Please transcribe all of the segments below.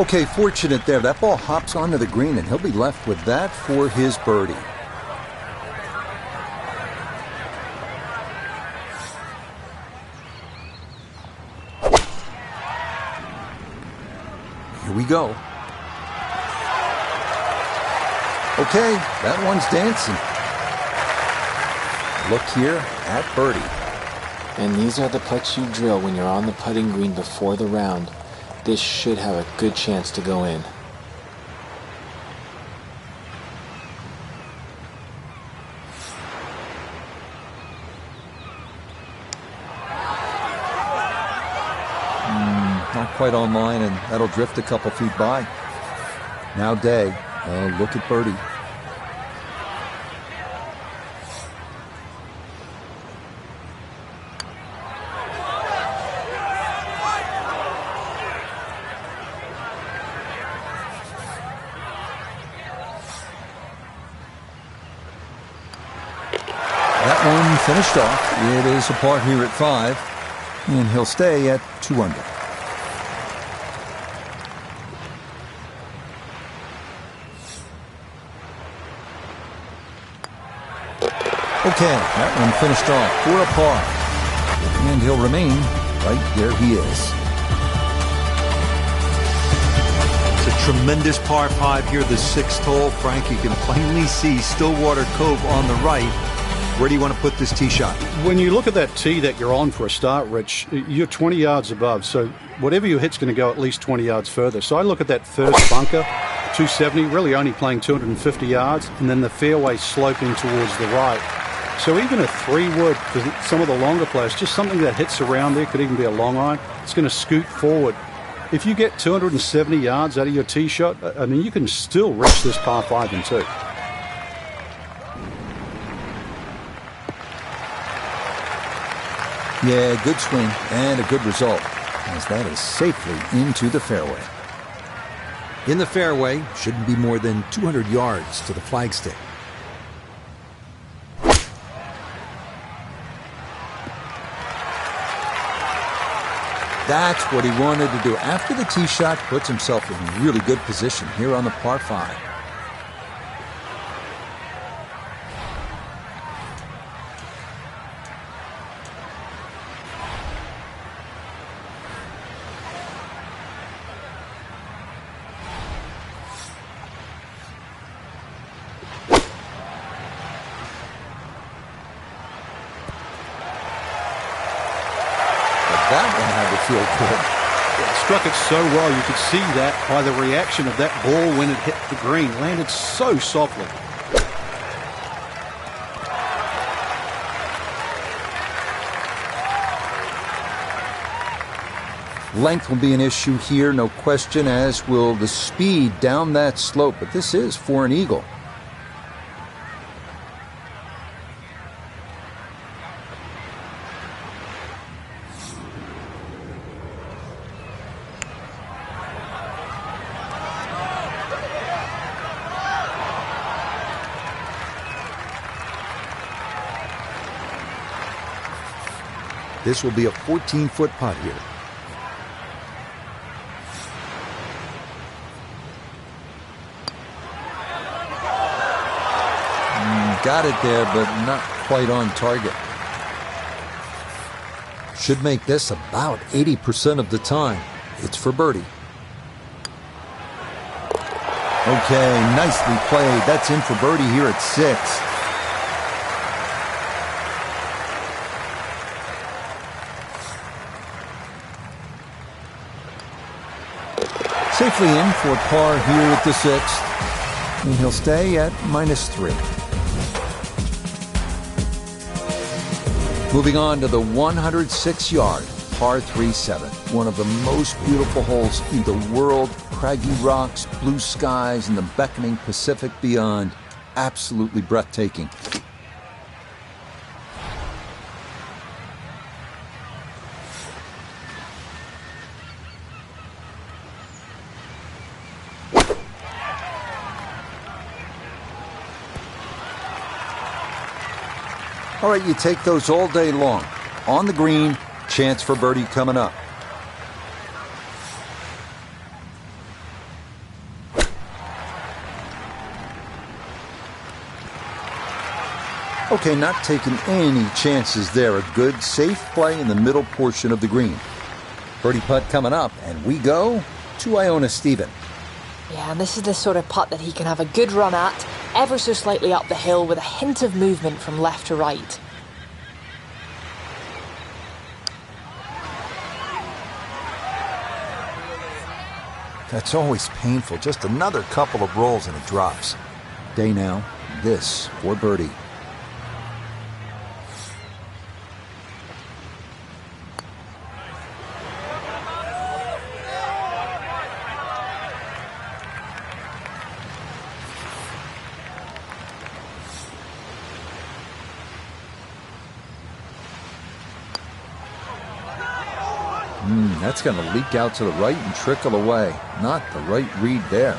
Okay, fortunate there. That ball hops onto the green, and he'll be left with that for his birdie. Here we go. Okay, that one's dancing. Look here at birdie. And these are the putts you drill when you're on the putting green before the round. This should have a good chance to go in. Not quite on line, and that'll drift a couple feet by. Now Day, look at birdie. That one finished off. It is a par here at 5, and he'll stay at 2 under. Okay, that one finished off for a par, and he'll remain right where he is. It's a tremendous par 5 here, the 6th hole. Frank, you can plainly see Stillwater Cove on the right. Where do you want to put this tee shot? When you look at that tee that you're on for a start, Rich, you're 20 yards above, so whatever you hit's going to go at least 20 yards further. So I look at that first bunker, 270, really only playing 250 yards, and then the fairway sloping towards the right. So even a 3-wood for some of the longer players, just something that hits around there, could even be a long iron, it's going to scoot forward. If you get 270 yards out of your tee shot, I mean, you can still reach this par 5 in 2. Yeah, good swing and a good result, as that is safely into the fairway. In the fairway, shouldn't be more than 200 yards to the flagstick. That's what he wanted to do. After the tee shot, puts himself in really good position here on the par 5. That one had to feel good. It struck it so well. You could see that by the reaction of that ball when it hit the green. Landed so softly. Length will be an issue here, no question, as will the speed down that slope. But this is for an eagle. This will be a 14-foot putt here. Got it there, but not quite on target. Should make this about 80% of the time. It's for birdie. Okay, nicely played. That's in for birdie here at 6. Safely in for par here at the 6th, and he'll stay at -3. Moving on to the 106-yard par 3-7, one of the most beautiful holes in the world. Craggy rocks, blue skies, and the beckoning Pacific beyond. Absolutely breathtaking. All right, you take those all day long. On the green, chance for birdie coming up. Okay, not taking any chances there. A good, safe play in the middle portion of the green. Birdie putt coming up, and we go to Iona Stephen. Yeah, and this is the sort of putt that he can have a good run at, ever so slightly up the hill with a hint of movement from left to right. That's always painful. Just another couple of rolls and it drops. Day now, this for birdie. That's going to leak out to the right and trickle away. Not the right read there.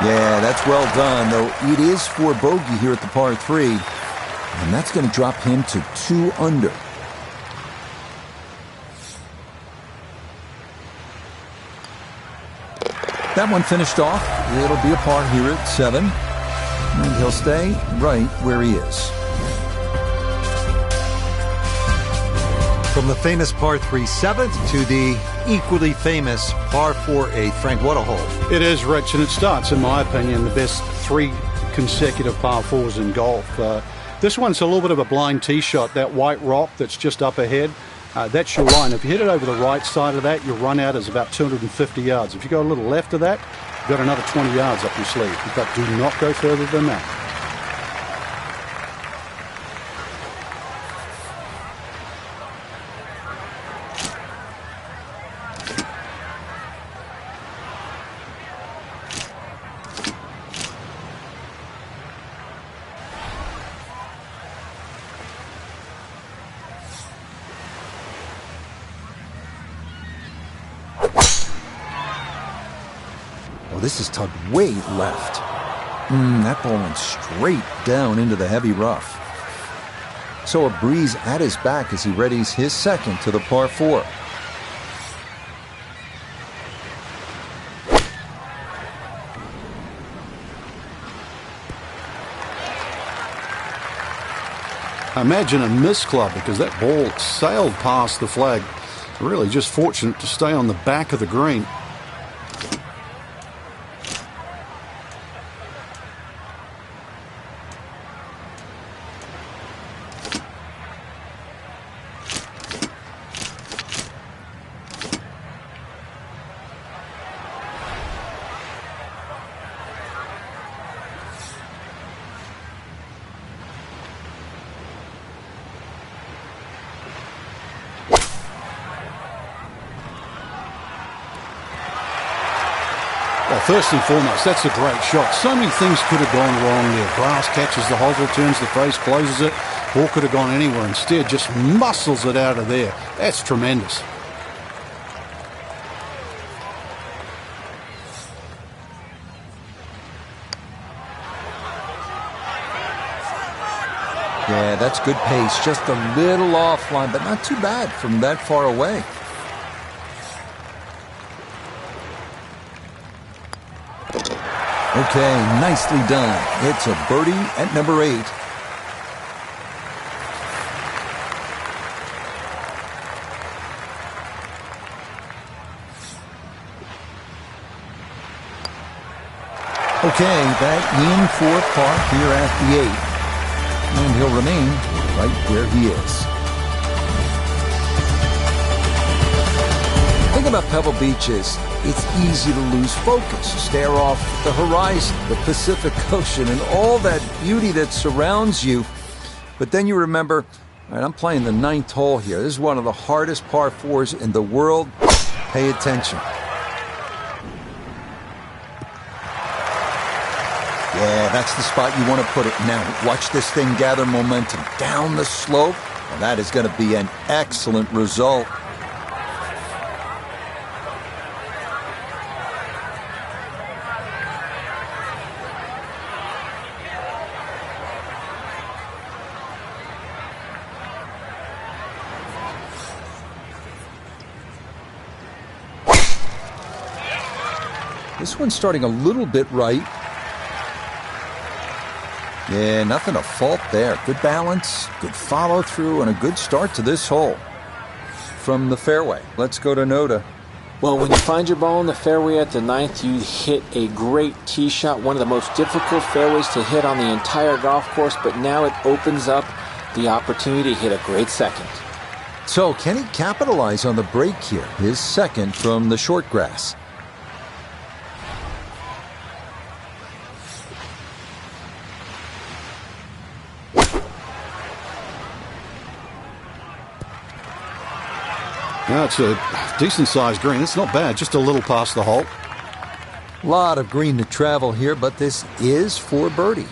Yeah, that's well done, though it is for bogey here at the par 3. And that's going to drop him to 2 under. That one finished off. It'll be a par here at 7. And he'll stay right where he is. From the famous par 3 7th to the equally famous par 4 8th. Frank, what a hole. It is, Rich, and it starts, in my opinion, the best 3 consecutive par 4s in golf. This one's a little bit of a blind tee shot. That white rock that's just up ahead, that's your line. If you hit it over the right side of that, your run out is about 250 yards. If you go a little left of that, you've got another 20 yards up your sleeve. But do not go further than that. This is tugged way left. That ball went straight down into the heavy rough. So a breeze at his back as he readies his second to the par 4. Imagine a miss club because that ball sailed past the flag. Really just fortunate to stay on the back of the green. Well, first and foremost, that's a great shot. So many things could have gone wrong there. Grass catches the hosel, turns the face, closes it. Ball could have gone anywhere. Instead, just muscles it out of there. That's tremendous. Yeah, that's good pace. Just a little offline, but not too bad from that far away. Okay, nicely done. It's a birdie at number 8. Okay, back in for par here at the 8th. And he'll remain right where he is. The thing about Pebble Beach is it's easy to lose focus, stare off the horizon, the Pacific Ocean, and all that beauty that surrounds you. But then you remember, all right, I'm playing the 9th hole here. This is one of the hardest par 4s in the world. Pay attention. Yeah, that's the spot you want to put it. Now, watch this thing gather momentum down the slope. Well, that is going to be an excellent result. This one's starting a little bit right. Yeah, nothing to fault there. Good balance, good follow through, and a good start to this hole. From the fairway, let's go to Noda. Well, when you find your ball in the fairway at the 9th, you hit a great tee shot, one of the most difficult fairways to hit on the entire golf course, but now it opens up the opportunity to hit a great second. So, can he capitalize on the break here? His second from the short grass. Now it's a decent-sized green. It's not bad, just a little past the hole. Lot of green to travel here, but this is for birdie.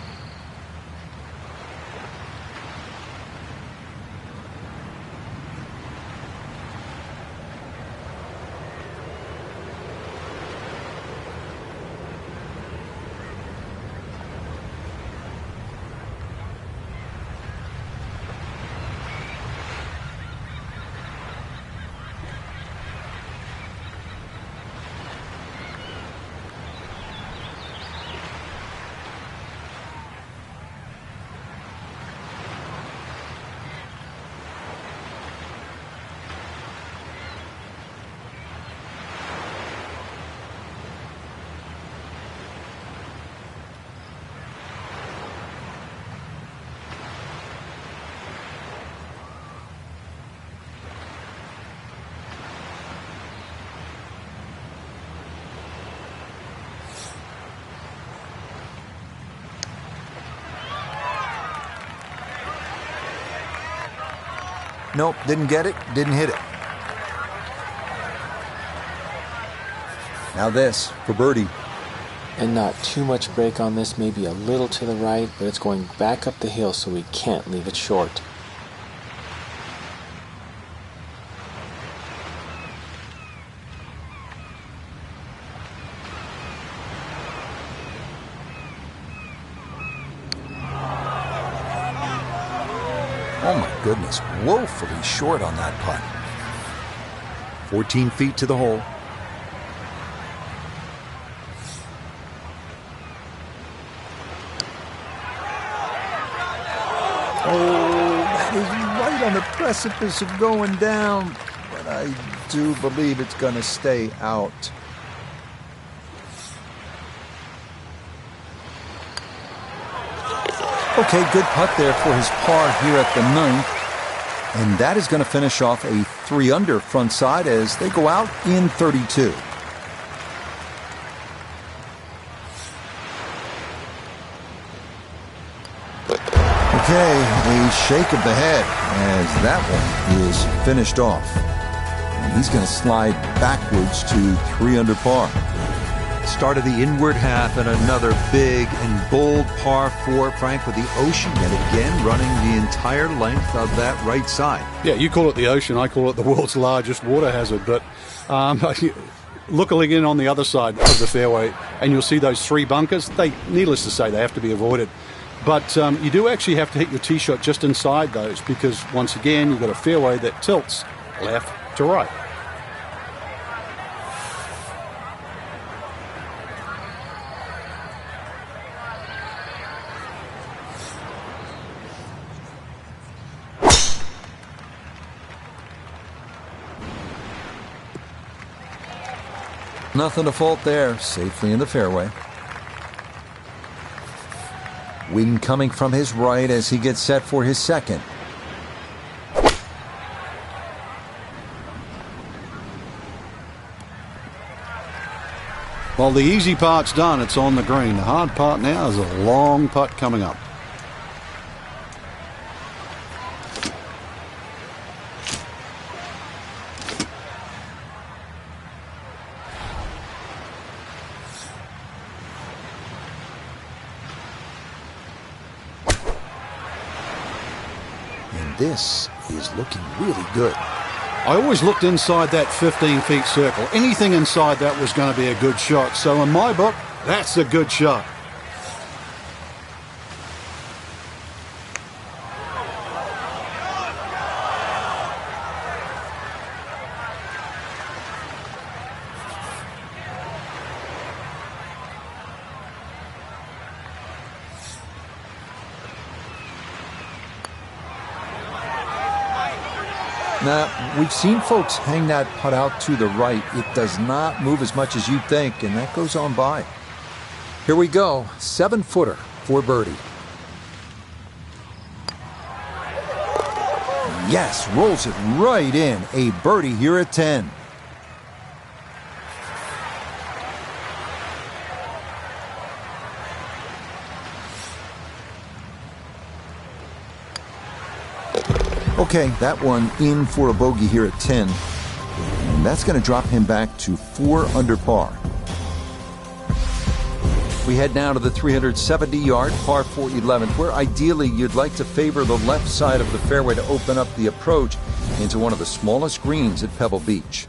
Nope, didn't get it, didn't hit it. Now this for birdie. And not too much break on this, maybe a little to the right, but it's going back up the hill, so we can't leave it short. Oh my goodness, woefully short on that putt. 14 feet to the hole. Oh, that is right on the precipice of going down. But I do believe it's going to stay out. Okay, good putt there for his par here at the 9th. And that is going to finish off a 3-under front side as they go out in 32. Okay, a shake of the head as that one is finished off. And he's going to slide backwards to 3 under par. Start of the inward half and another big and bold par 4, Frank, with the ocean yet again running the entire length of that right side. Yeah, you call it the ocean, I call it the world's largest water hazard, but look again on the other side of the fairway and you'll see those 3 bunkers. Needless to say, they have to be avoided. But you do actually have to hit your tee shot just inside those because, once again, you've got a fairway that tilts left to right. Nothing to fault there, safely in the fairway. Wind coming from his right as he gets set for his second. Well, the easy part's done. It's on the green. The hard part now is a long putt coming up. This is looking really good. I always looked inside that 15 feet circle. Anything inside that was going to be a good shot. So in my book, that's a good shot. Now, we've seen folks hang that putt out to the right. It does not move as much as you'd think, and that goes on by. Here we go, 7-footer for birdie. Yes, rolls it right in. A birdie here at 10. Okay, that one in for a bogey here at 10. And that's going to drop him back to 4 under par. We head now to the 370-yard par 4 11th, where ideally you'd like to favor the left side of the fairway to open up the approach into one of the smallest greens at Pebble Beach.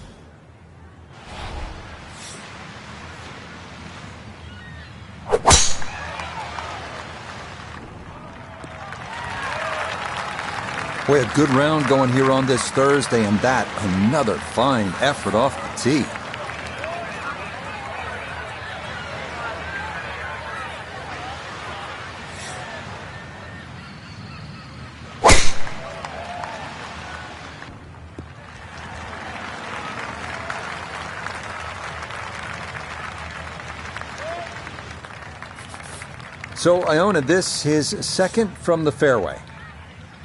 Boy, a good round going here on this Thursday, and that another fine effort off the tee. So, Iona, this his second from the fairway.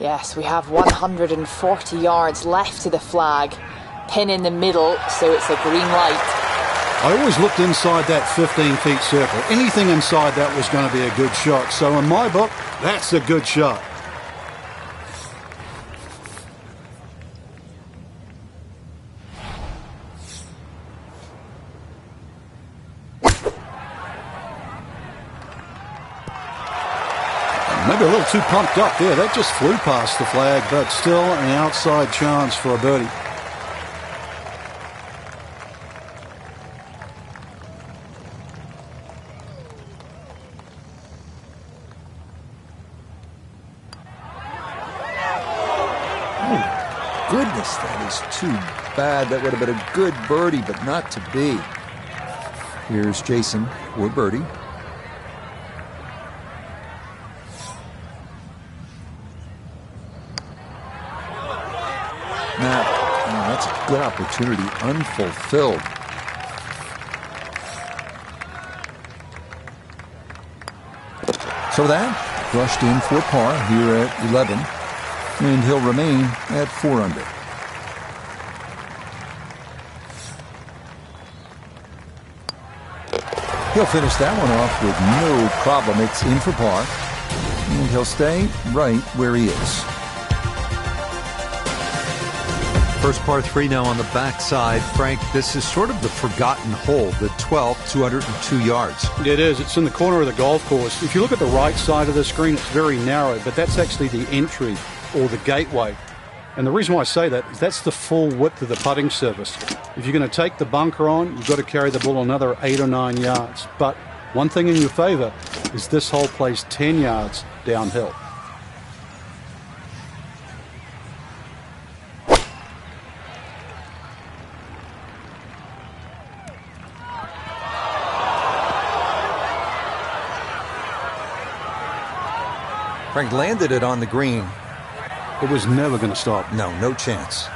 Yes, we have 140 yards left to the flag. Pin in the middle, so it's a green light. I always looked inside that 15-feet circle. Anything inside that was going to be a good shot. So in my book, that's a good shot. Maybe a little too pumped up there. That just flew past the flag, but still an outside chance for a birdie. Oh, goodness, that is too bad. That would have been a good birdie, but not to be. Here's Jason for birdie. Now, that's a good opportunity, unfulfilled. So that brushed in for par here at 11, and he'll remain at 4 under. He'll finish that one off with no problem. It's in for par, and he'll stay right where he is. First par 3 now on the backside. Frank, this is sort of the forgotten hole, the 12th, 202 yards. It is. It's in the corner of the golf course. If you look at the right side of the screen, it's very narrow, but that's actually the entry or the gateway. And the reason why I say that is that's the full width of the putting surface. If you're going to take the bunker on, you've got to carry the ball another 8 or 9 yards. But one thing in your favor is this hole plays 10 yards downhill. Frank landed it on the green. It was never going to stop. No chance.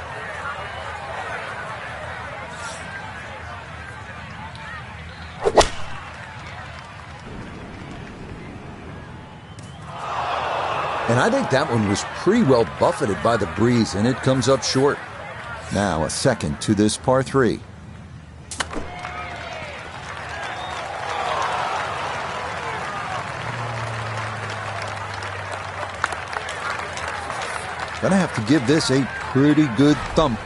And I think that one was pretty well buffeted by the breeze, and it comes up short. Now a second to this par 3. Gonna have to give this a pretty good thump.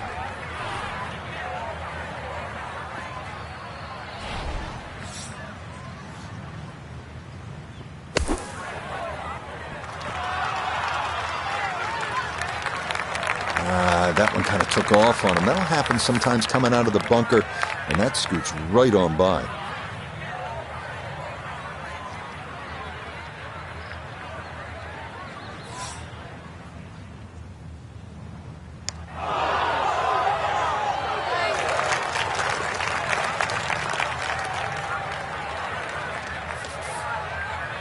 That one kind of took off on him. That'll happen sometimes coming out of the bunker, and that scoots right on by.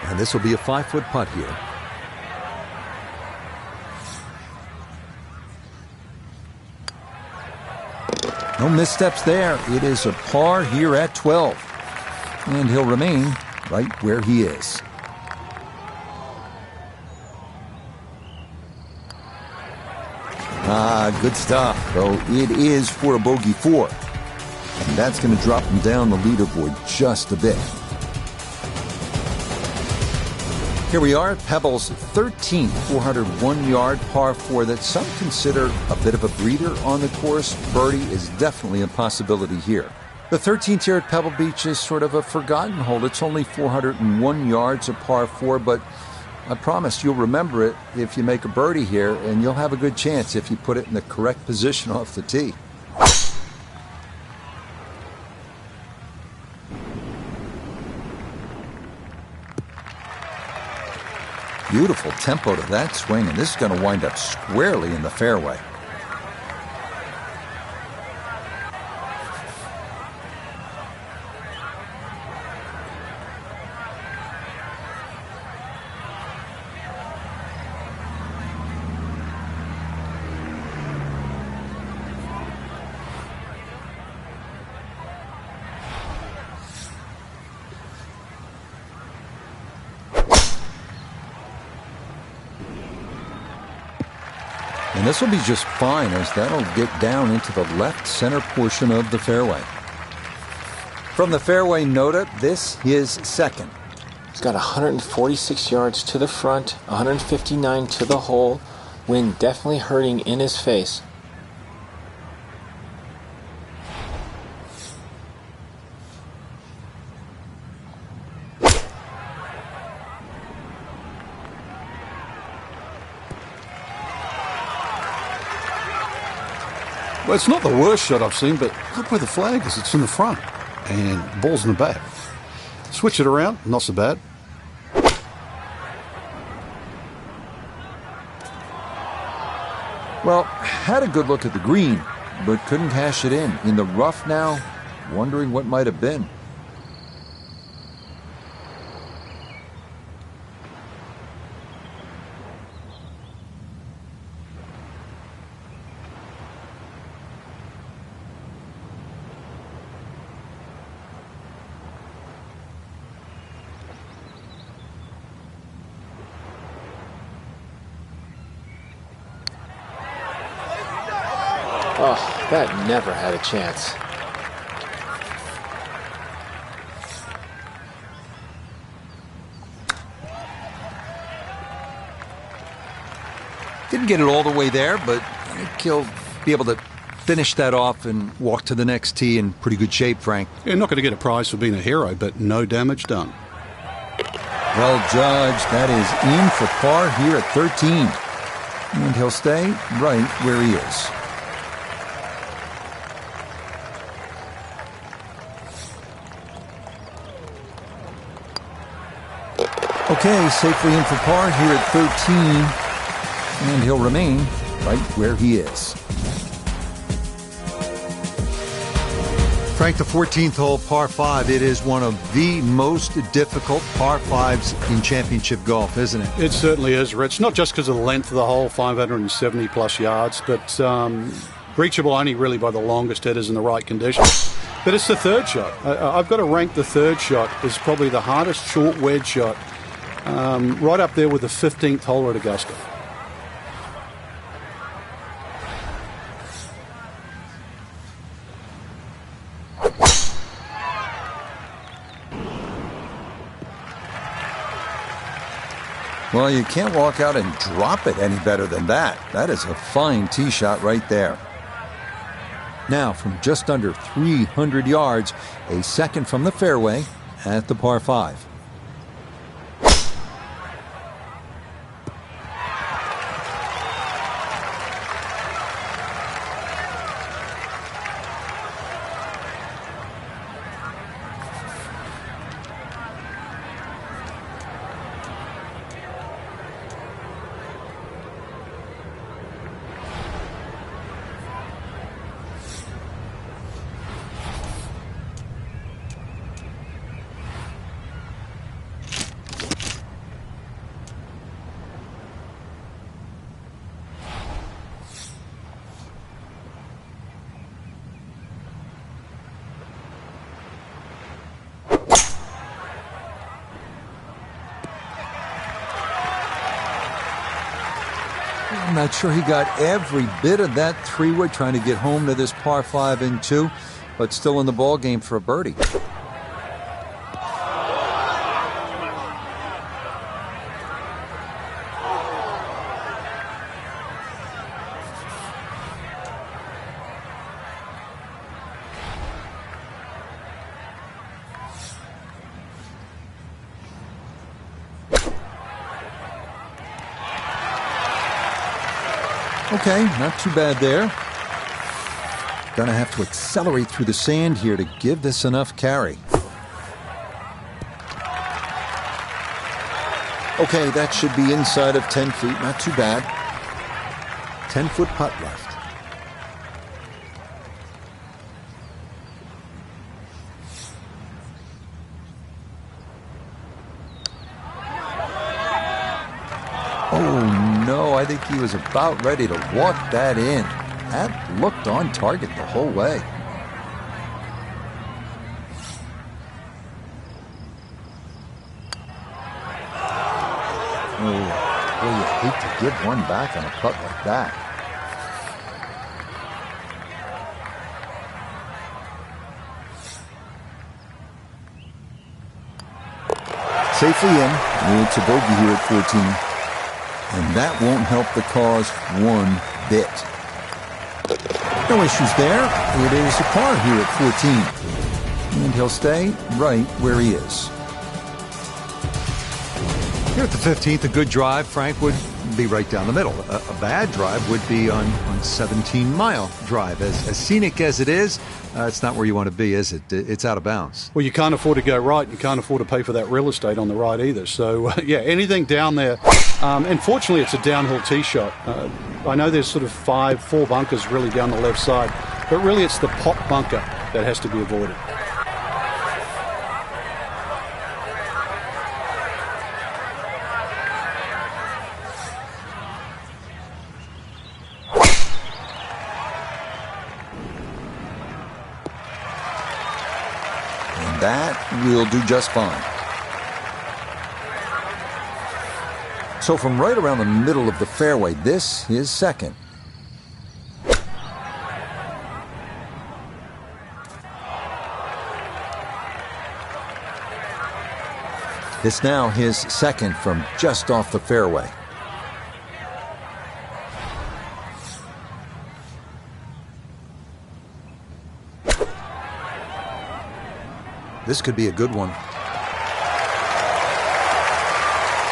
And this will be a 5-foot putt here. No missteps there. It is a par here at 12. And he'll remain right where he is. Good stuff, though it is for a bogey 4. And that's going to drop him down the leaderboard just a bit. Here we are at Pebble's 13th 401-yard par 4 that some consider a bit of a breather on the course. Birdie is definitely a possibility here. The 13th here at Pebble Beach is sort of a forgotten hole. It's only 401 yards of par 4, but I promise you'll remember it if you make a birdie here, and you'll have a good chance if you put it in the correct position off the tee. Beautiful tempo to that swing, and this is going to wind up squarely in the fairway. And this will be just fine, as that'll get down into the left center portion of the fairway. From the fairway nota, this is second. He's got 146 yards to the front, 159 to the hole. Wind definitely hurting in his face. Well, it's not the worst shot I've seen, but look where the flag is. It's in the front, and the ball's in the back. Switch it around, not so bad. Well, had a good look at the green, but couldn't cash it in. In the rough now, wondering what might have been. Oh, that never had a chance. Didn't get it all the way there, but I think he'll be able to finish that off and walk to the next tee in pretty good shape, Frank. You're not going to get a prize for being a hero, but no damage done. Well judged. That is in for par here at 13. And he'll stay right where he is. Okay, safely in for par here at 13, and he'll remain right where he is. Frank, the 14th hole, par 5, it is one of the most difficult par 5s in championship golf, isn't it? It certainly is, Rich. Not just because of the length of the hole, 570 plus yards, but reachable only really by the longest hitters in the right conditions. But it's the third shot. I've got to rank the third shot as probably the hardest short wedge shot, right up there with the 15th hole at Augusta. Well, you can't walk out and drop it any better than that. That is a fine tee shot right there. Now, from just under 300 yards, a second from the fairway at the par 5. I'm not sure he got every bit of that three-wood trying to get home to this par 5 and 2, but still in the ball game for a birdie. Okay, not too bad there. Gonna have to accelerate through the sand here to give this enough carry. Okay, that should be inside of 10 feet, not too bad. 10-foot putt left. Oh no, I think he was about ready to walk that in. That looked on target the whole way. Oh, boy, you hate to give one back on a putt like that. Safely in. It's a bogey here at 14. And that won't help the cause one bit. No issues there. It is a par here at 14. And he'll stay right where he is. Here at the 15th, a good drive, Frank, would be right down the middle. A bad drive would be on 17-mile drive. As scenic as it is, it's not where you want to be, is it? It's out of bounds. Well, you can't afford to go right. You can't afford to pay for that real estate on the right either. So, yeah, anything down there. And fortunately, it's a downhill tee shot. I know there's sort of four bunkers really down the left side, but really it's the pop bunker that has to be avoided. That will do just fine. So from right around the middle of the fairway, this is second. This now his second from just off the fairway. This could be a good one.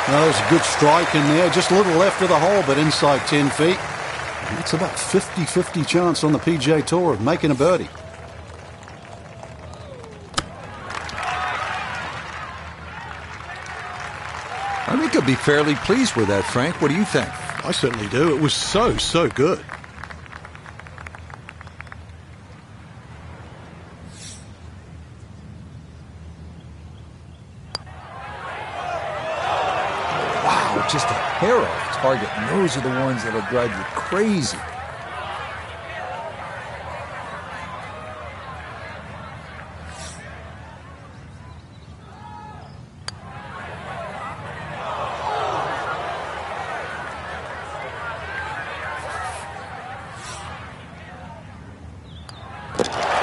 Well, there's a good strike in there. Just a little left of the hole, but inside 10 feet. It's about 50-50 chance on the PGA Tour of making a birdie. I think he'll be fairly pleased with that, Frank. What do you think? I certainly do. It was so good. Just a hair off target, and those are the ones that'll drive you crazy.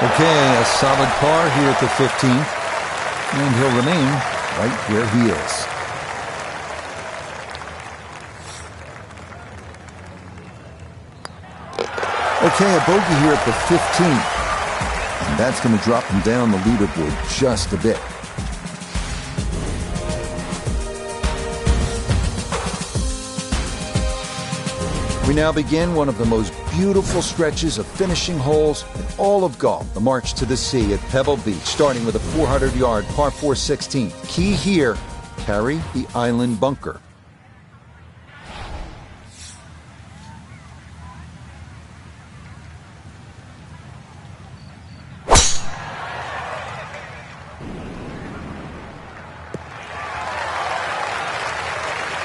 Okay, a solid par here at the 15th, and he'll remain right where he is. Okay, a bogey here at the 15th. And that's going to drop him down the leaderboard just a bit. We now begin one of the most beautiful stretches of finishing holes in all of golf. The march to the sea at Pebble Beach, starting with a 400-yard par 4 16th. Key here, carry the island bunker.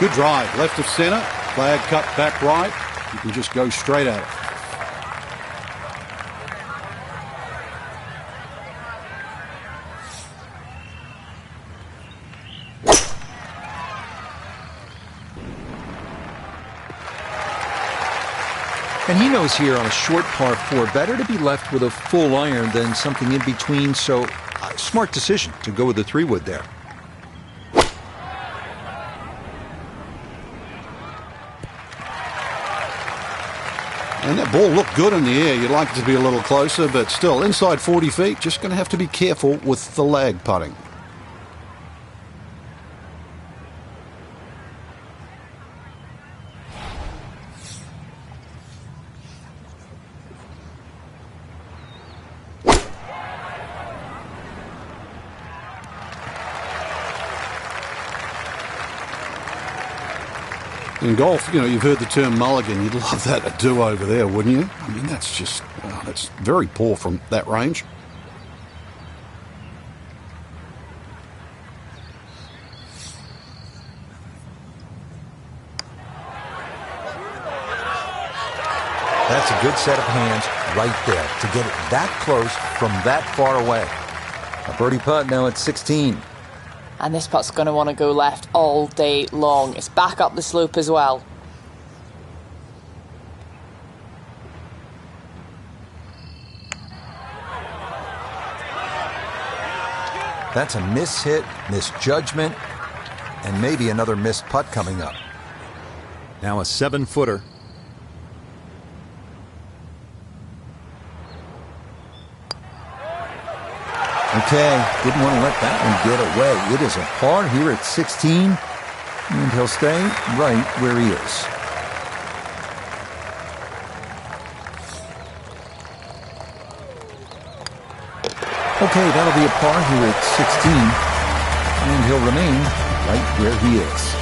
Good drive, left of center, flag cut back right. You can just go straight at it. And he knows here on a short par 4, better to be left with a full iron than something in between, so smart decision to go with the 3-wood there. And that ball looked good in the air. You'd like it to be a little closer, but still, inside 40 feet, just going to have to be careful with the lag putting. In golf, you've heard the term mulligan. You'd love that, a do-over there, wouldn't you? I mean, that's just, that's very poor from that range. That's a good set of hands right there to get it that close from that far away. A birdie putt now at 16. And this putt's going to want to go left all day long. It's back up the slope as well. That's a mishit, misjudgment, and maybe another missed putt coming up. Now a 7-footer. Okay, didn't want to let that one get away. It is a par here at 16, and he'll stay right where he is. Okay, that'll be a par here at 16, and he'll remain right where he is.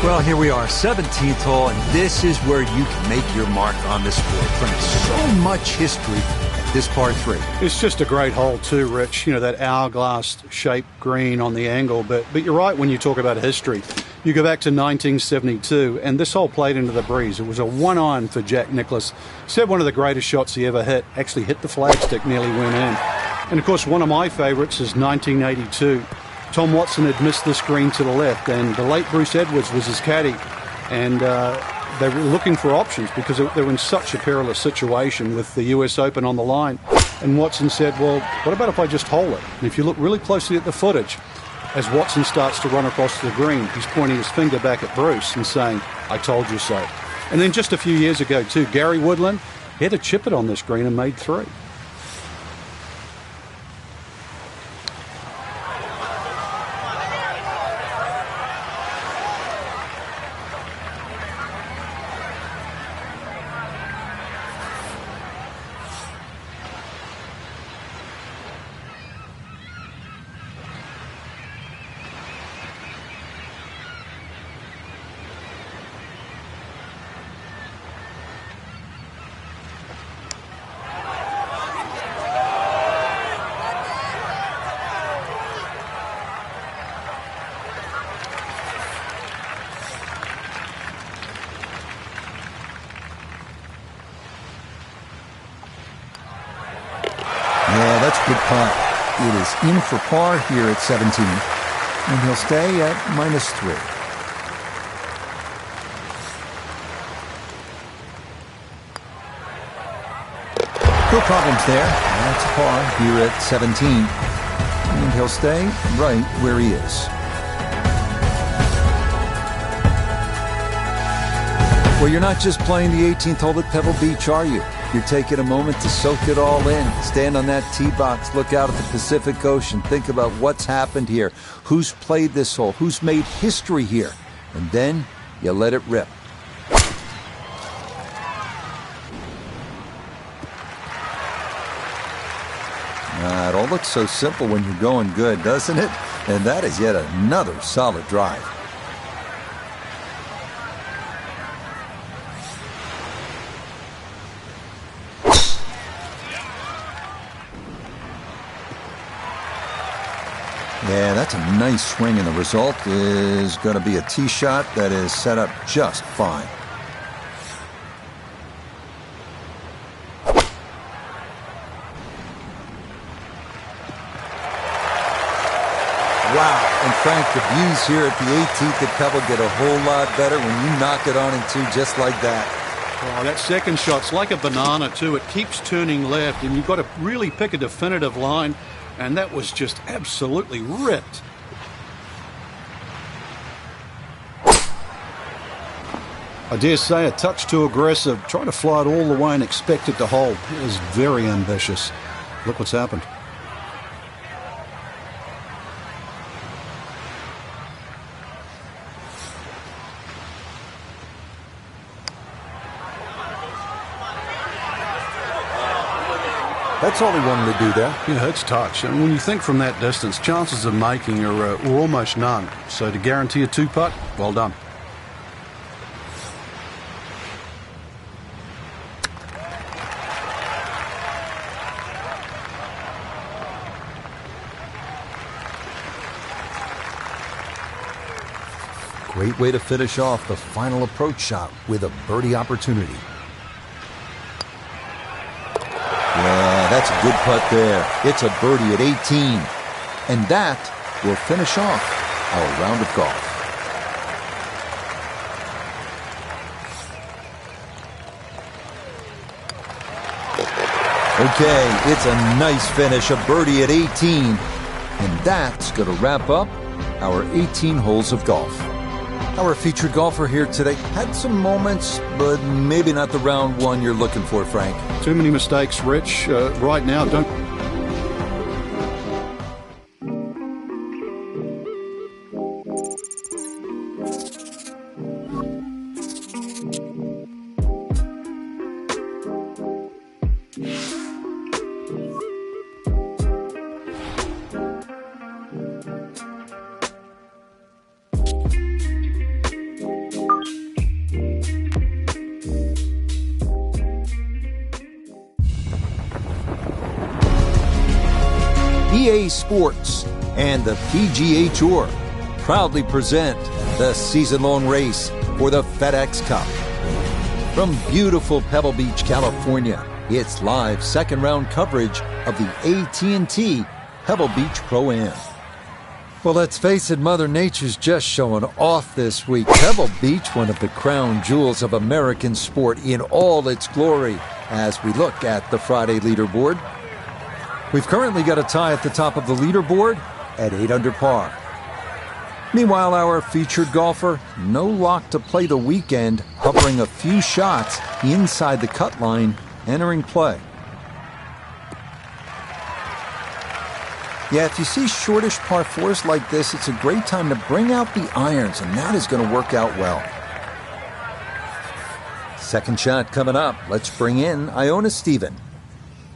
Well, here we are, 17th hole, and this is where you can make your mark on the sport. Frank, so much history at this par 3. It's just a great hole too, Rich. That hourglass-shaped green on the angle. But you're right when you talk about history. You go back to 1972, and this hole played into the breeze. It was a one-iron for Jack Nicklaus. Said one of the greatest shots he ever hit. Actually hit the flagstick, nearly went in. And, of course, one of my favorites is 1982. Tom Watson had missed this green to the left, and the late Bruce Edwards was his caddy. And they were looking for options because they were in such a perilous situation with the US Open on the line. And Watson said, well, what about if I just hole it? And if you look really closely at the footage, as Watson starts to run across the green, he's pointing his finger back at Bruce and saying, I told you so. And then just a few years ago, too, Gary Woodland, he had to chip it on this green and made 3. Yeah, that's a good putt. It is in for par here at 17, and he'll stay at -3. No problems there. That's a par here at 17, and he'll stay right where he is. Well, you're not just playing the 18th hole at Pebble Beach, are you? You're taking a moment to soak it all in. Stand on that tee box, look out at the Pacific Ocean, think about what's happened here, who's played this hole, who's made history here, and then you let it rip. It all looks so simple when you're going good, doesn't it? And that is yet another solid drive. Yeah, that's a nice swing, and the result is going to be a tee shot that is set up just fine. Wow. And Frank, the views here at the 18th at Pebble get a whole lot better when you knock it on in two just like that. Oh, that second shot's like a banana too. It keeps turning left, and you've got to really pick a definitive line, and that was just absolutely ripped. I dare say a touch too aggressive. Trying to fly it all the way and expect it to hold. It was very ambitious. Look what's happened. That's all he wanted to do there. Yeah, it's touch. And when you think from that distance, chances of making are almost none. So to guarantee a two-putt, well done. Great way to finish off the final approach shot with a birdie opportunity. Yeah, that's a good putt there. It's a birdie at 18. And that will finish off our round of golf. Okay, it's a nice finish, a birdie at 18. And that's going to wrap up our 18 holes of golf. Our featured golfer here today had some moments, but maybe not the round one you're looking for, Frank. Too many mistakes, Rich. Right now, don't... EA Sports and the PGA Tour proudly present the season-long race for the FedEx Cup. From beautiful Pebble Beach, California, it's live second-round coverage of the AT&T Pebble Beach Pro-Am. Well, let's face it, Mother Nature's just showing off this week. Pebble Beach, one of the crown jewels of American sport in all its glory, as we look at the Friday leaderboard. We've currently got a tie at the top of the leaderboard at 8 under par. Meanwhile, our featured golfer, no lock to play the weekend, hovering a few shots inside the cut line, entering play. Yeah, if you see shortish par fours like this, it's a great time to bring out the irons, and that is going to work out well. Second shot coming up. Let's bring in Iona Stephen.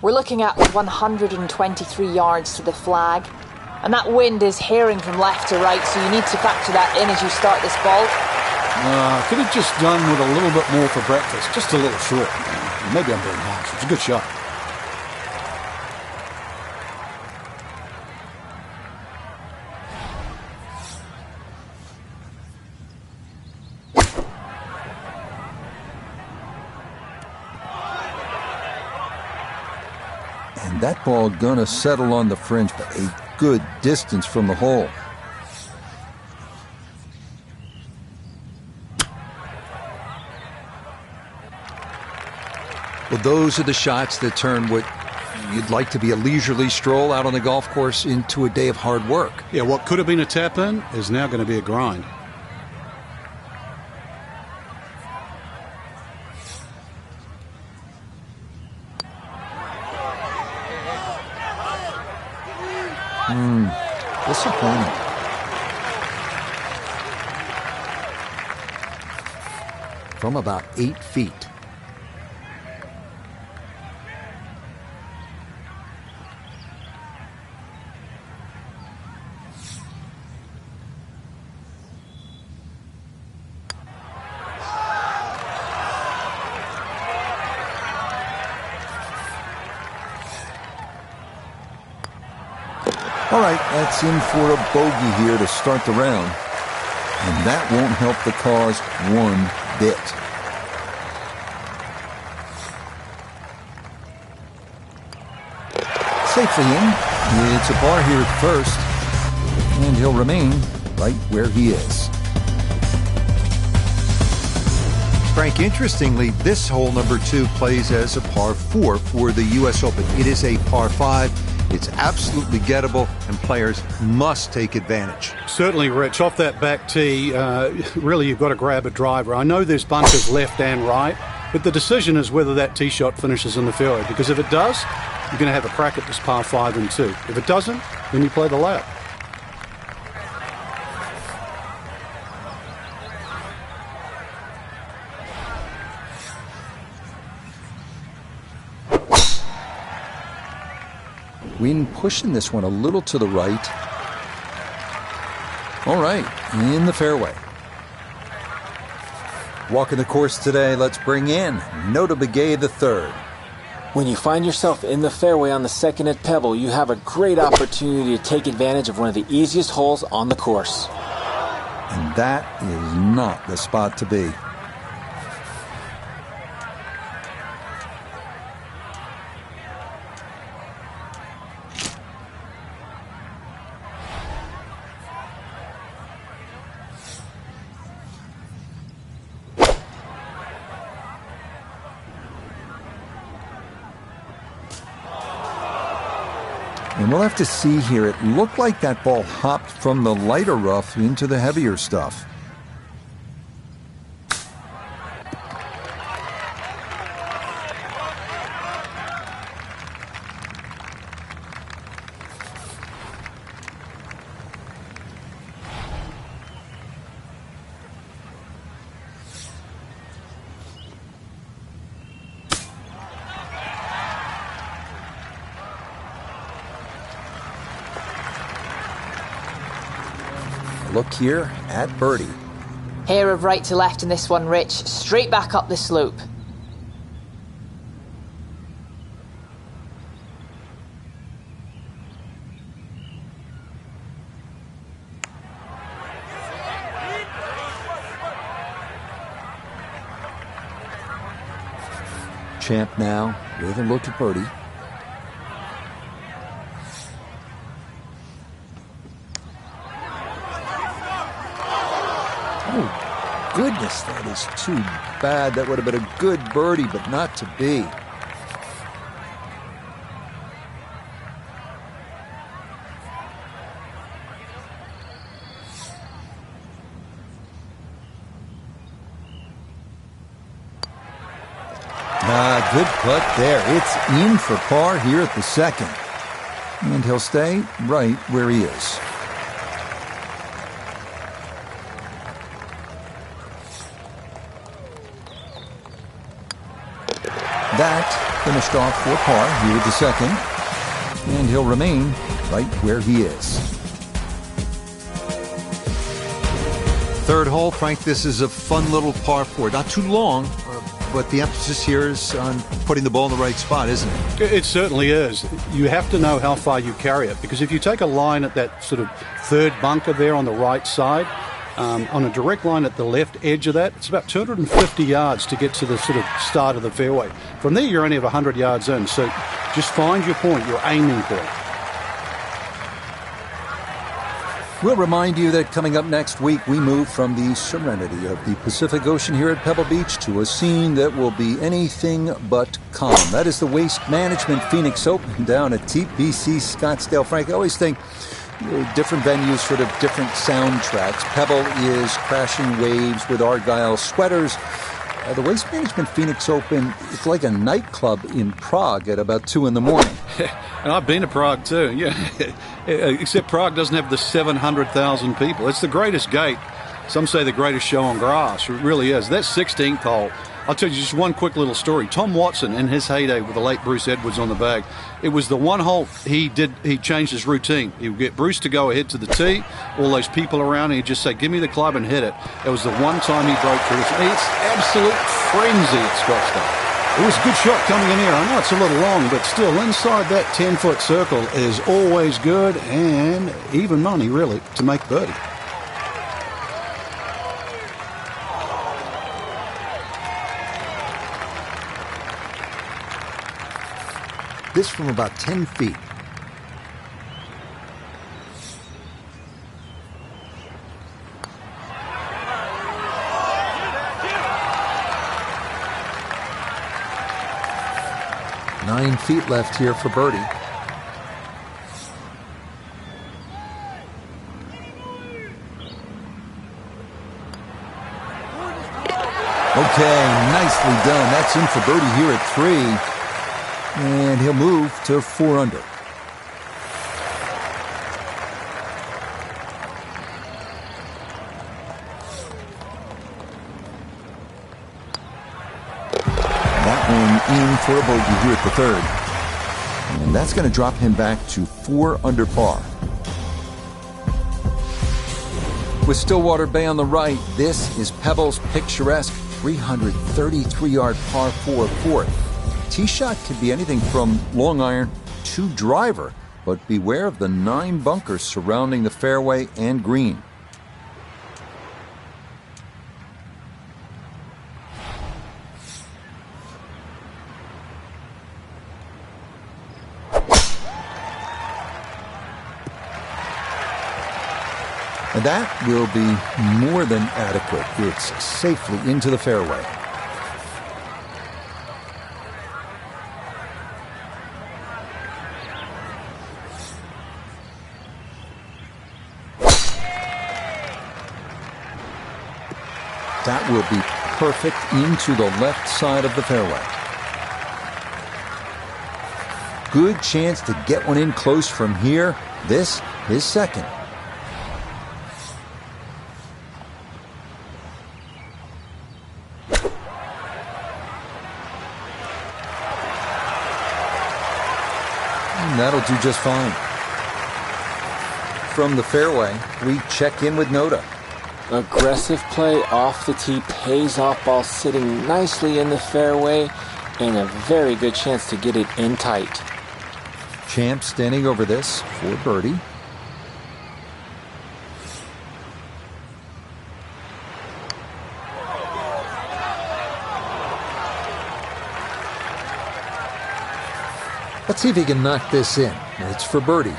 We're looking at 123 yards to the flag, and that wind is herring from left to right, so you need to factor that in as you start this ball. Could have just done with a little bit more for breakfast. Just a little short. Maybe I'm being harsh. It's a good shot. And that ball gonna settle on the fringe, but a good distance from the hole. Well, those are the shots that turn what you'd like to be a leisurely stroll out on the golf course into a day of hard work. Yeah, what could have been a tap-in is now going to be a grind. Disappointing. From about 8 feet. All right, that's in for a bogey here to start the round. And that won't help the cause one bit. Safely in. It's a par here at first. and he'll remain right where he is. Frank, interestingly, this hole number 2 plays as a par 4 for the U.S. Open. It is a par 5. It's absolutely gettable, and players must take advantage. Certainly, Rich. Off that back tee, really you've got to grab a driver. I know there's bunkers left and right, but the decision is whether that tee shot finishes in the fairway, because if it does, you're going to have a crack at this par 5 and 2. If it doesn't, then you play the layup. Wind pushing this one a little to the right. All right, in the fairway. Walking the course today, let's bring in Nota Begay III. When you find yourself in the fairway on the second at Pebble, you have a great opportunity to take advantage of one of the easiest holes on the course. And that is not the spot to be. And we'll have to see here. It looked like that ball hopped from the lighter rough into the heavier stuff. Look here at birdie. Hair of right to left in this one, Rich. Straight back up the slope. Champ now with a look at birdie. Oh, goodness, that is too bad. That would have been a good birdie, but not to be. Good putt there. It's in for par here at the second. And he'll stay right where he is. That finished off for par here at the second. And he'll remain right where he is. Third hole, Frank, this is a fun little par 4. Not too long, but the emphasis here is on putting the ball in the right spot, isn't it? It certainly is. You have to know how far you carry it, because if you take a line at that sort of third bunker there on the right side, on a direct line at the left edge of that, it's about 250 yards to get to the sort of start of the fairway. From there, you're only 100 yards in, so just find your point, your aiming point. We'll remind you that coming up next week, we move from the serenity of the Pacific Ocean here at Pebble Beach to a scene that will be anything but calm. That is the Waste Management Phoenix Open down at TPC Scottsdale. Frank, I always think different venues, sort of different soundtracks. Pebble is crashing waves with Argyle sweaters. The Waste Management Phoenix Open, it's like a nightclub in Prague at about 2 in the morning. And I've been to Prague too, yeah. Except Prague doesn't have the 700,000 people. It's the greatest gate. Some say the greatest show on grass. It really is. That 16th hole, I'll tell you just one quick little story. Tom Watson, in his heyday with the late Bruce Edwards on the bag, it was the one hole he changed his routine. He would get Bruce to go ahead to the tee, all those people around, and he'd just say, give me the club and hit it. It was the one time he broke through. It's absolute frenzy at Scottsdale. It was a good shot coming in here. I know it's a little long, but still inside that 10-foot circle is always good, and even money, really, to make birdie. This from about 10 feet. 9 feet left here for birdie. Okay, nicely done. That's in for birdie here at 3. And he'll move to 4 under. That one in for a bogey here at the 3rd. And that's going to drop him back to 4 under par. With Stillwater Bay on the right, this is Pebble's picturesque 333-yard par 4 4th. Tee shot could be anything from long iron to driver, but beware of the 9 bunkers surrounding the fairway and green. And that will be more than adequate. It's safely into the fairway. That will be perfect into the left side of the fairway. Good chance to get one in close from here. This is second. That'll do just fine. From the fairway, we check in with Noda. Aggressive play off the tee pays off, ball sitting nicely in the fairway, and a very good chance to get it in tight. Champ standing over this for birdie. Let's see if he can knock this in. It's for birdie.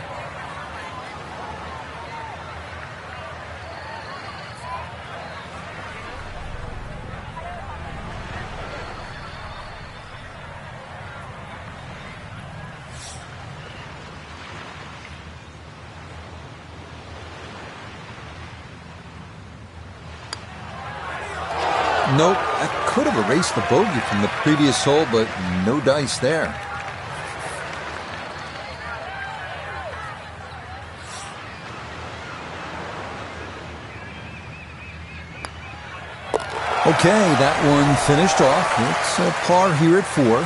Nope, I could have erased the bogey from the previous hole, but no dice there. Okay, that one finished off. It's a par here at 4,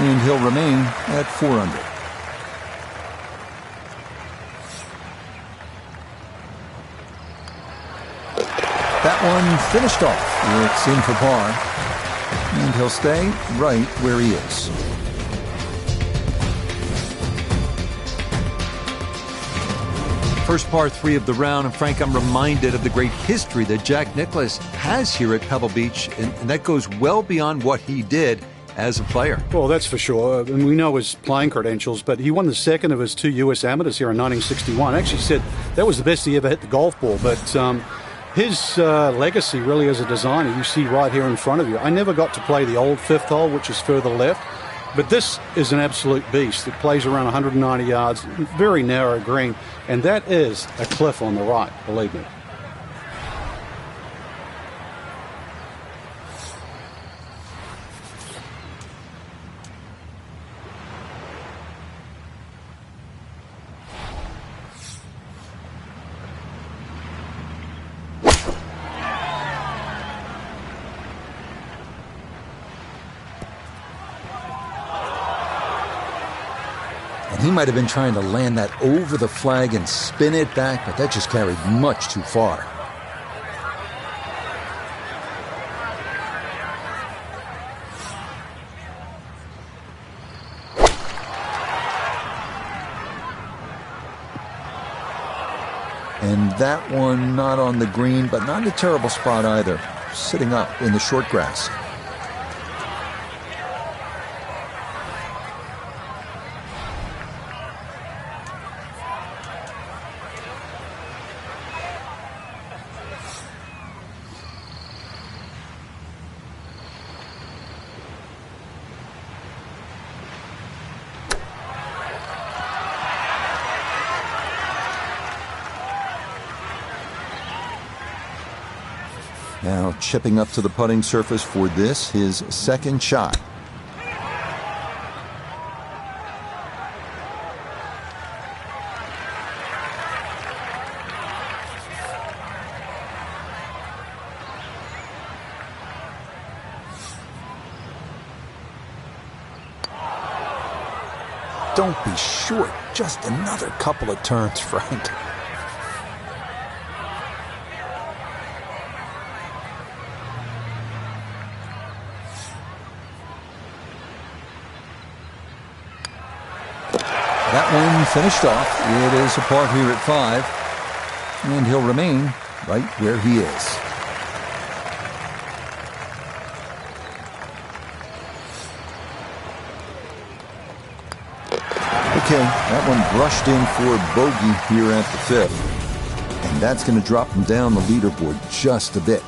and he'll remain at 4 under. That one finished off. It's in for par, and he'll stay right where he is. First par 3 of the round, and Frank, I'm reminded of the great history that Jack Nicklaus has here at Pebble Beach, and that goes well beyond what he did as a player. Well, that's for sure. And we know his playing credentials, but he won the second of his 2 U.S. amateurs here in 1961. Actually said that was the best he ever hit the golf ball, but his legacy really as a designer, you see right here in front of you. I never got to play the old 5th hole, which is further left, but this is an absolute beast. It plays around 190 yards, very narrow green, and that is a cliff on the right, believe me. He might have been trying to land that over the flag and spin it back, but that just carried much too far. And that one not on the green, but not in a terrible spot either. Sitting up in the short grass. Now chipping up to the putting surface for this, his second shot. Don't be short. Just another couple of turns, Frank. That one finished off. It is a par here at 5, and he'll remain right where he is. Okay, that one brushed in for bogey here at the 5th, and that's going to drop him down the leaderboard just a bit.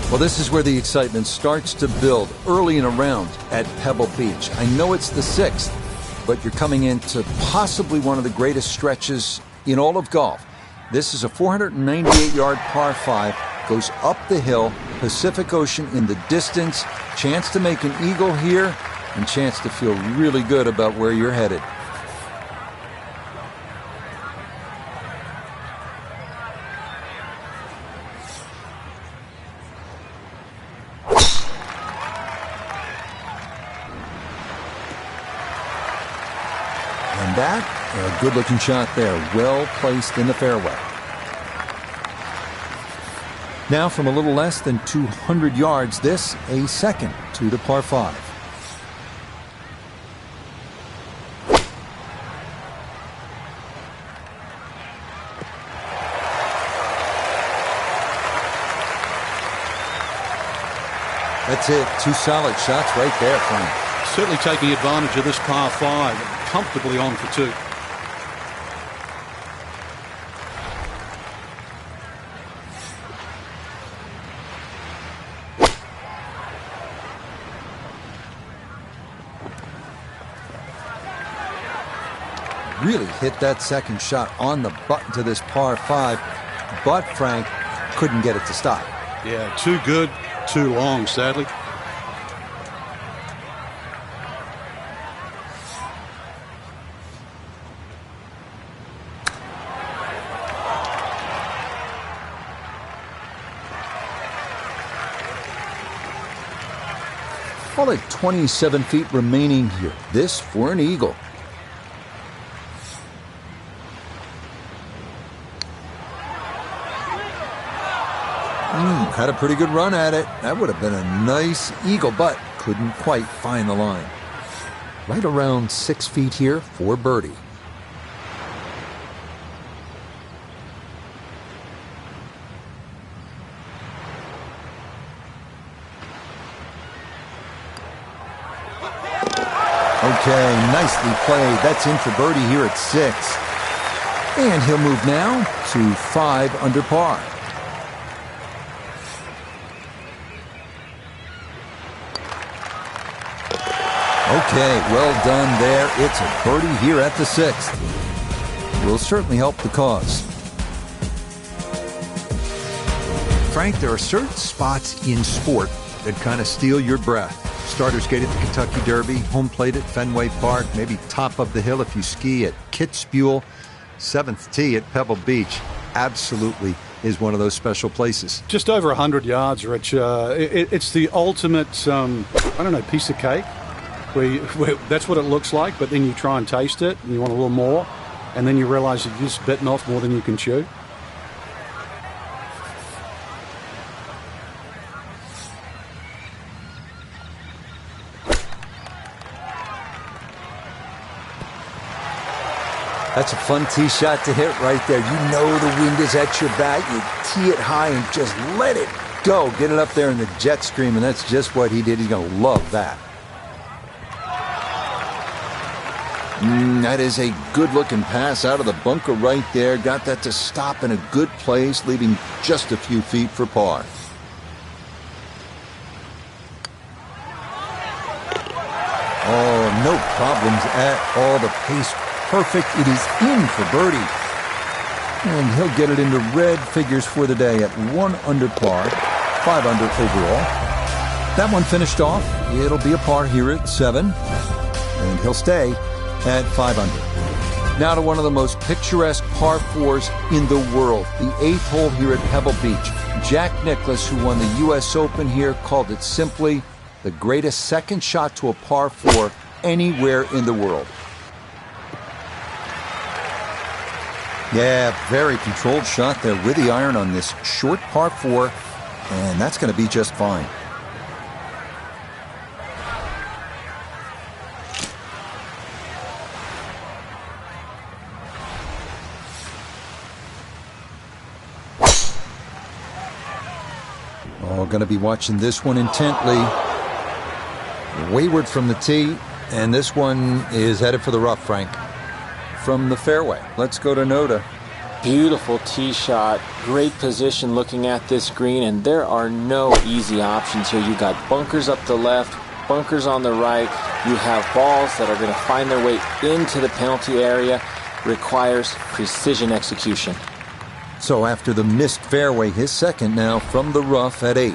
Well, this is where the excitement starts to build early in a round at Pebble Beach. I know it's the 6th, but you're coming into possibly one of the greatest stretches in all of golf. This is a 498-yard par 5, goes up the hill, Pacific Ocean in the distance, chance to make an eagle here, and chance to feel really good about where you're headed. And that, a good-looking shot there, well placed in the fairway. Now from a little less than 200 yards, this a second to the par 5. That's it. 2 solid shots right there, Frank. Certainly taking advantage of this par 5. Comfortably on for 2. Really hit that second shot on the button to this par 5, but Frank couldn't get it to stop. Yeah, too good, too long, sadly. Call it 27 feet remaining here. This for an eagle. Had a pretty good run at it. That would have been a nice eagle, but couldn't quite find the line. Right around 6 feet here for birdie. Okay, nicely played. That's in for birdie here at 6. And he'll move now to 5 under par. Okay, well done there. It's a birdie here at the 6th. Will certainly help the cause. Frank, there are certain spots in sport that kind of steal your breath. Starter's Gate at the Kentucky Derby, home plate at Fenway Park, maybe top of the hill if you ski at Kitzbühel, 7th tee at Pebble Beach. Absolutely is one of those special places. Just over 100 yards, Rich. It's the ultimate, piece of cake. Where that's what it looks like, but then you try and taste it, and you want a little more, and then you realize you've just bitten off more than you can chew. That's a fun tee shot to hit right there. You know the wind is at your back. You tee it high and just let it go. Get it up there in the jet stream, and that's just what he did. He's going to love that. That is a good-looking pass out of the bunker right there. Got that to stop in a good place, leaving just a few feet for par. Oh, no problems at all. The pace perfect. It is in for birdie. And he'll get it into red figures for the day at 1 under par, 5 under overall. That one finished off. It'll be a par here at 7. And he'll stay at 5 under. Now to one of the most picturesque par 4s in the world, the 8th hole here at Pebble Beach. Jack Nicklaus, who won the U.S. Open here, called it simply the greatest second shot to a par 4 anywhere in the world. Yeah, very controlled shot there with the iron on this short par 4, and that's going to be just fine. Oh, going to be watching this one intently. Wayward from the tee, and this one is headed for the rough, Frank. From the fairway. Let's go to Noda. Beautiful tee shot, great position looking at this green, and there are no easy options here. You got bunkers up the left, bunkers on the right. You have balls that are going to find their way into the penalty area. Requires precision execution. So after the missed fairway, his second now from the rough at 8.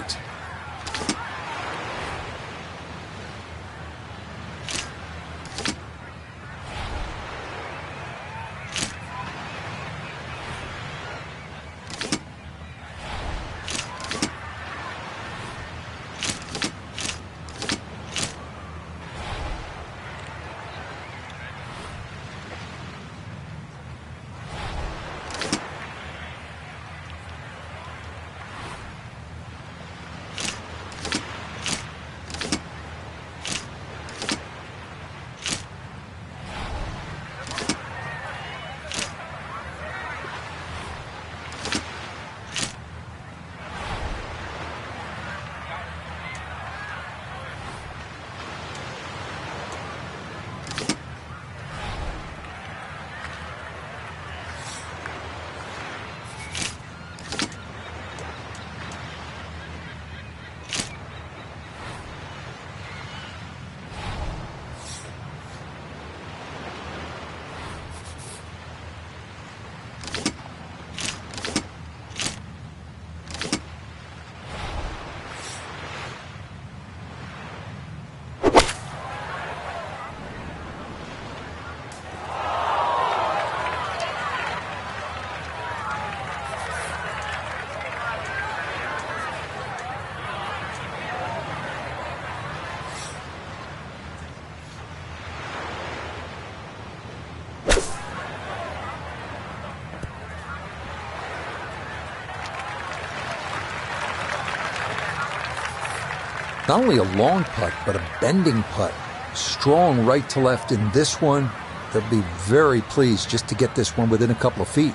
Not only a long putt, but a bending putt. Strong right to left in this one. They'll be very pleased just to get this one within a couple of feet.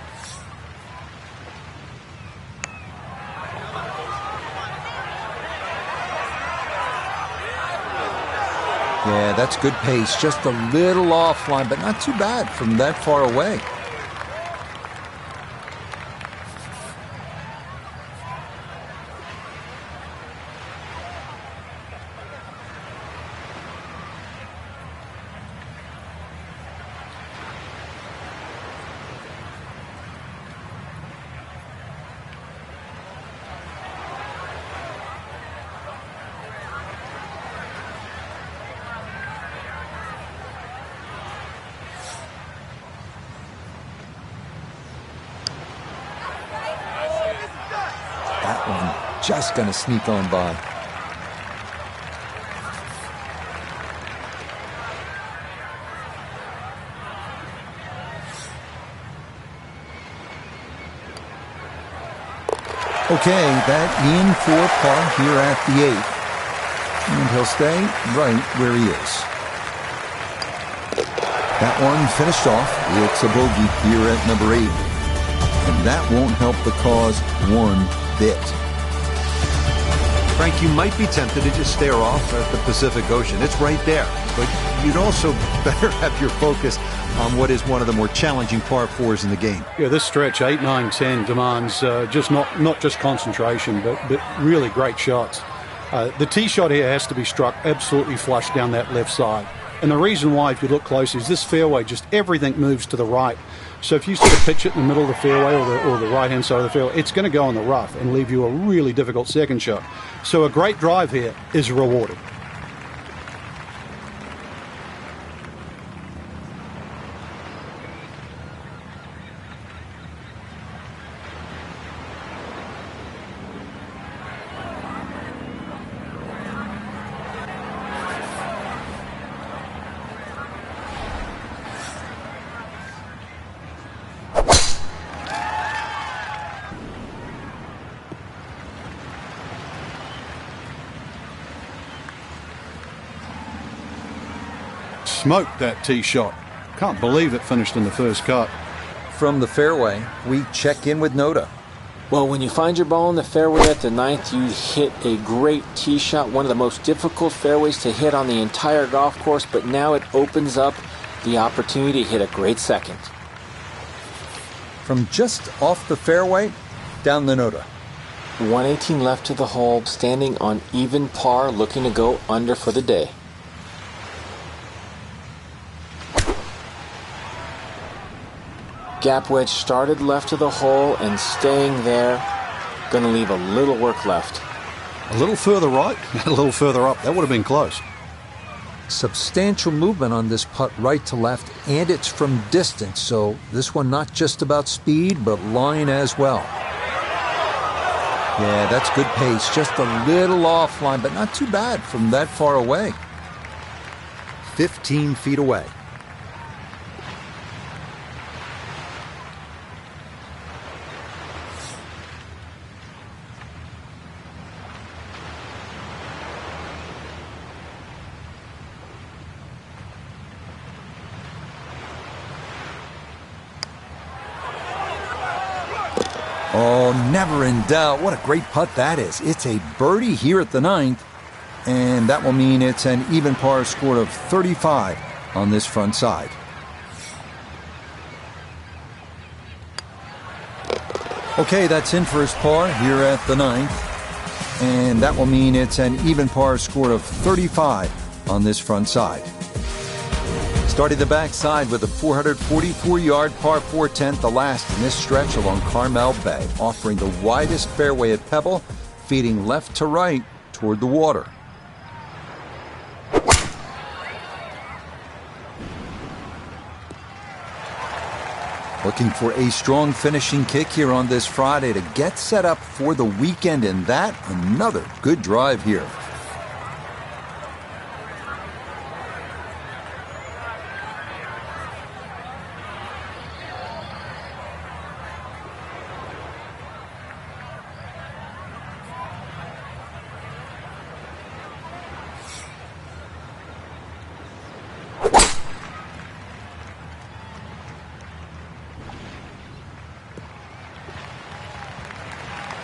Yeah, that's good pace. Just a little offline, but not too bad from that far away. Just going to sneak on by. Okay, that in for par here at the 8th. And he'll stay right where he is. That one finished off. It's a bogey here at number 8. And that won't help the cause one bit. Frank, you might be tempted to just stare off at the Pacific Ocean. It's right there. But you'd also better have your focus on what is one of the more challenging par 4s in the game. Yeah, this stretch, 8, 9, 10, demands just not just concentration, but really great shots. The tee shot here has to be struck absolutely flush down that left side. And the reason why, if you look closely, is this fairway, just everything moves to the right. So if you sort of pitch it in the middle of the fairway or the right-hand side of the fairway, it's going to go in the rough and leave you a really difficult second shot. So a great drive here is rewarded. Smoked that tee shot. Can't believe it finished in the first cut. From the fairway, we check in with Noda. Well, when you find your ball in the fairway at the 9th, you hit a great tee shot, one of the most difficult fairways to hit on the entire golf course, but now it opens up the opportunity to hit a great second. From just off the fairway, down the Noda. 118 left to the hole, standing on even par, looking to go under for the day. Gap wedge started left to the hole and staying there. Going to leave a little work left. A little further right, a little further up. That would have been close. Substantial movement on this putt right to left, and it's from distance, so this one not just about speed, but line as well. Yeah, that's good pace. Just a little offline, but not too bad from that far away. 15 feet away. Oh, never in doubt. What a great putt that is. It's a birdie here at the 9th, and that will mean it's an even par score of 35 on this front side. Okay, that's in for his par here at the 9th, and that will mean it's an even par score of 35 on this front side. Starting the backside with a 444-yard par 4 10th, the last in this stretch along Carmel Bay, offering the widest fairway at Pebble, feeding left to right toward the water. Looking for a strong finishing kick here on this Friday to get set up for the weekend, and that another good drive here.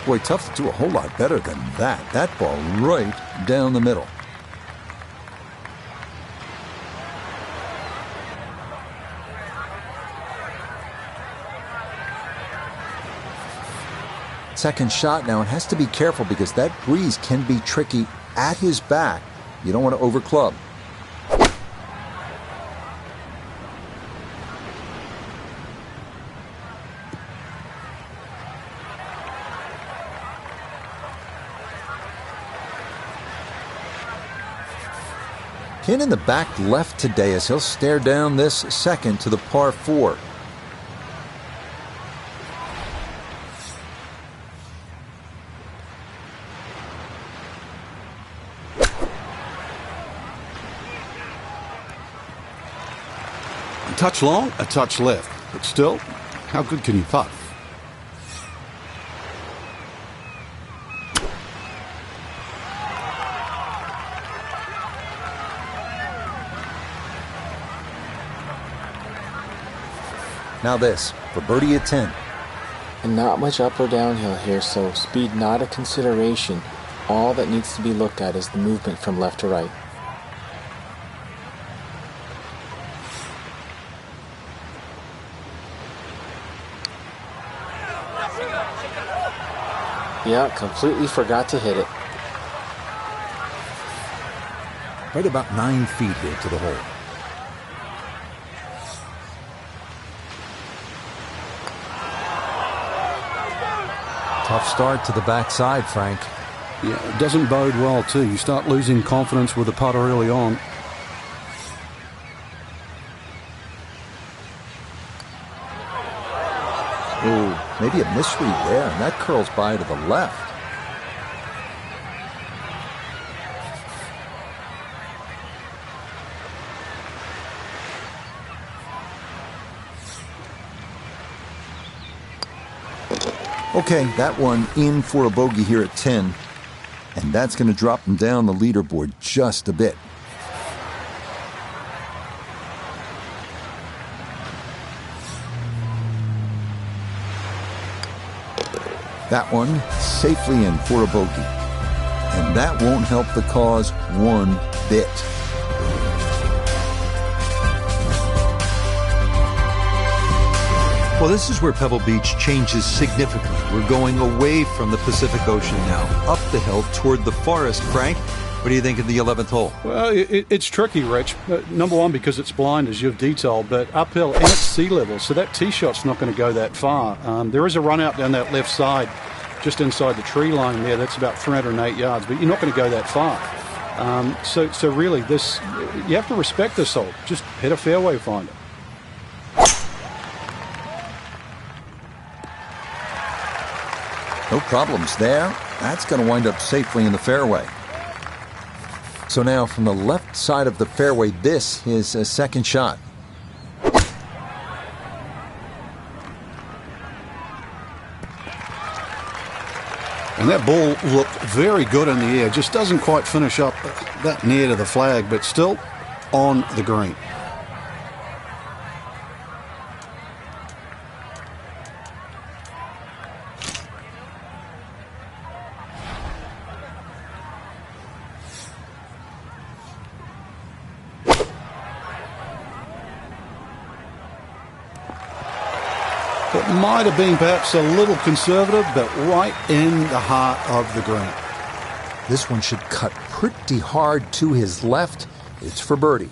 Boy, tough to do a whole lot better than that. That ball right down the middle. Second shot now, and has to be careful because that breeze can be tricky at his back. You don't want to overclub. Pin in the back left today as he'll stare down this second to the par 4. A touch long, a touch left. But still, how good can you putt? Now this, for birdie at 10. And not much up or downhill here, so speed not a consideration. All that needs to be looked at is the movement from left to right. Yeah, completely forgot to hit it. Right about 9 feet here to the hole. Tough start to the backside, Frank. Yeah, it doesn't bode well, too. You start losing confidence with the putter early on. Ooh, maybe a misread there, and that curls by to the left. Okay, that one in for a bogey here at 10, and that's going to drop him down the leaderboard just a bit. That one safely in for a bogey, and that won't help the cause one bit. Well, this is where Pebble Beach changes significantly. We're going away from the Pacific Ocean now, up the hill toward the forest. Frank, what do you think of the 11th hole? Well, it's tricky, Rich. Number one, because it's blind, as you've detailed, but uphill and it's sea level, so that tee shot's not going to go that far. There is a run out down that left side, just inside the tree line there. That's about 308 yards, but you're not going to go that far. So really, this you have to respect this hole. Just hit a fairway finder. No problems there. That's going to wind up safely in the fairway. So now from the left side of the fairway, this is a second shot. And that ball looked very good in the air. Just doesn't quite finish up that near to the flag, but still on the green. It might have been perhaps a little conservative, but right in the heart of the green. This one should cut pretty hard to his left. It's for birdie.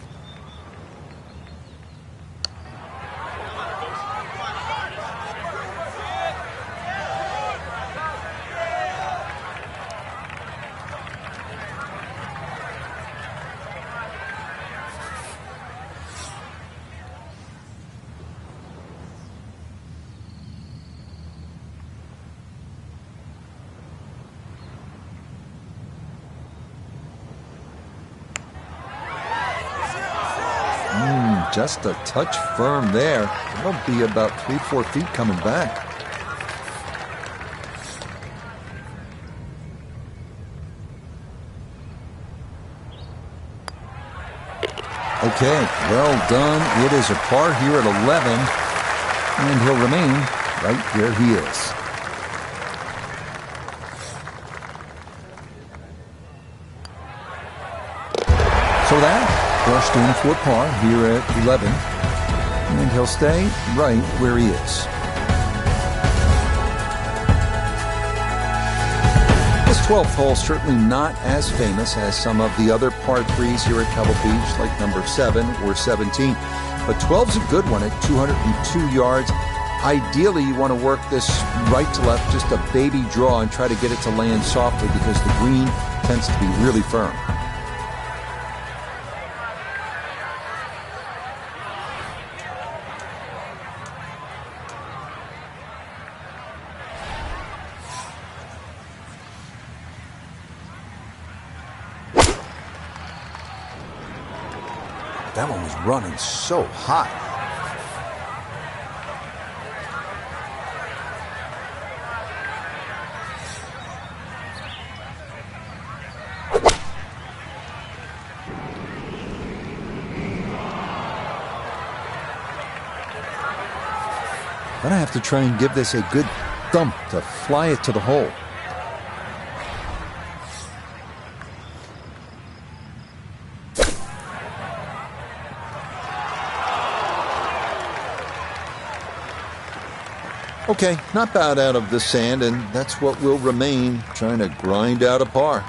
Just a touch firm there. It'll be about 3-4 feet coming back. Okay, well done. It is a par here at 11, and he'll remain right where he is. So that brushed in for par here at 11, and he'll stay right where he is. This 12th hole certainly not as famous as some of the other par 3s here at Pebble Beach, like number 7 or 17, but 12's a good one at 202 yards. Ideally, you want to work this right to left, just a baby draw, and try to get it to land softly because the green tends to be really firm. That one was running so hot. Gonna have to try and give this a good thump to fly it to the hole. Okay, not bad out of the sand, and that's what will remain, trying to grind out a par.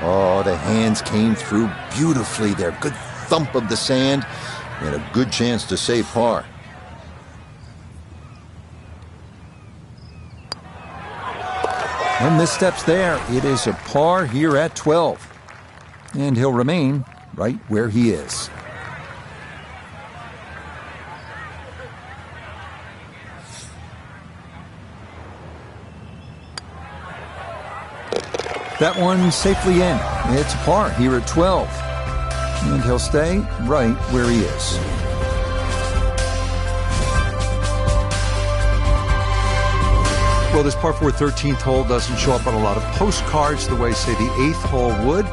Oh, the hands came through beautifully there. Good thump of the sand and a good chance to save par. No missteps there. It is a par here at 12. And he'll remain right where he is. That one safely in. It's a par here at 12. And he'll stay right where he is. Well, this par 4 13th hole doesn't show up on a lot of postcards the way, say, the 8th hole would.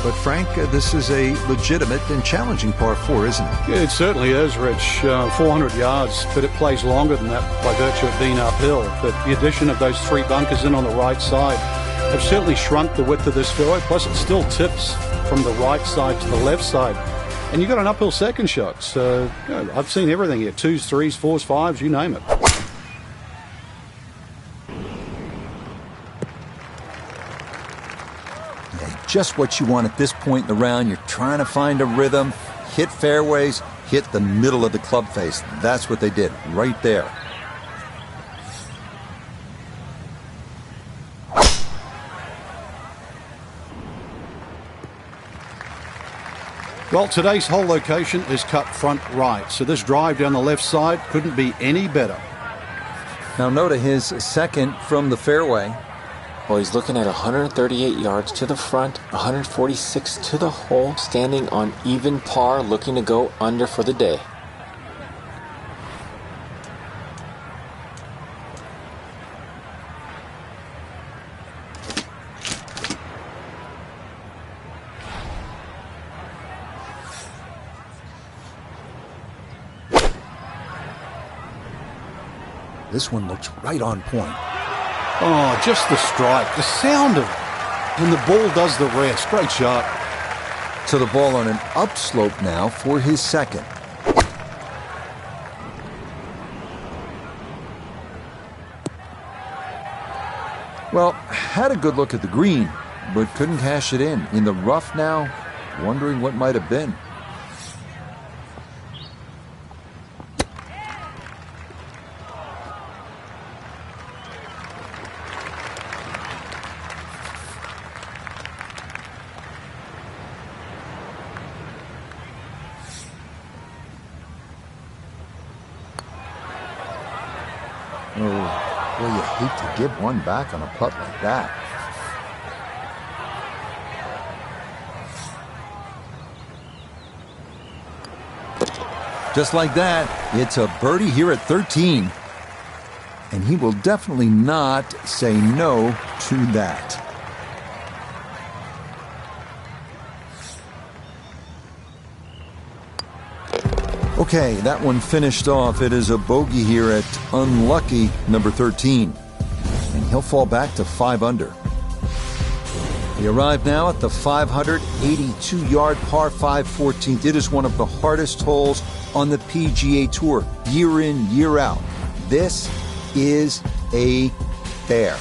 But, Frank, this is a legitimate and challenging par 4, isn't it? Yeah, it certainly is, Rich. 400 yards, but it plays longer than that by virtue of being uphill. But the addition of those 3 bunkers in on the right side have certainly shrunk the width of this fairway. Plus, it still tips from the right side to the left side. And you've got an uphill second shot. So, I've seen everything here. 2s, 3s, 4s, 5s, you name it. Just what you want at this point in the round. You're trying to find a rhythm, hit fairways, hit the middle of the club face. That's what they did right there. Well, today's hole location is cut front right, so this drive down the left side couldn't be any better. Now Noda, his second from the fairway. Well, he's looking at 138 yards to the front, 146 to the hole, standing on even par, looking to go under for the day. This one looks right on point. Oh, just the strike, the sound of it. And the ball does the rest. Great shot. So the ball on an upslope now for his second. Well, had a good look at the green, but couldn't cash it in. In the rough now, wondering what might have been. Oh, well, you hate to give one back on a putt like that. Just like that, it's a birdie here at 13. And he will definitely not say no to that. Okay, that one finished off. It is a bogey here at unlucky number 13. And he'll fall back to 5 under. We arrive now at the 582-yard par 5 14th. It is one of the hardest holes on the PGA Tour, year in, year out. This is a bear.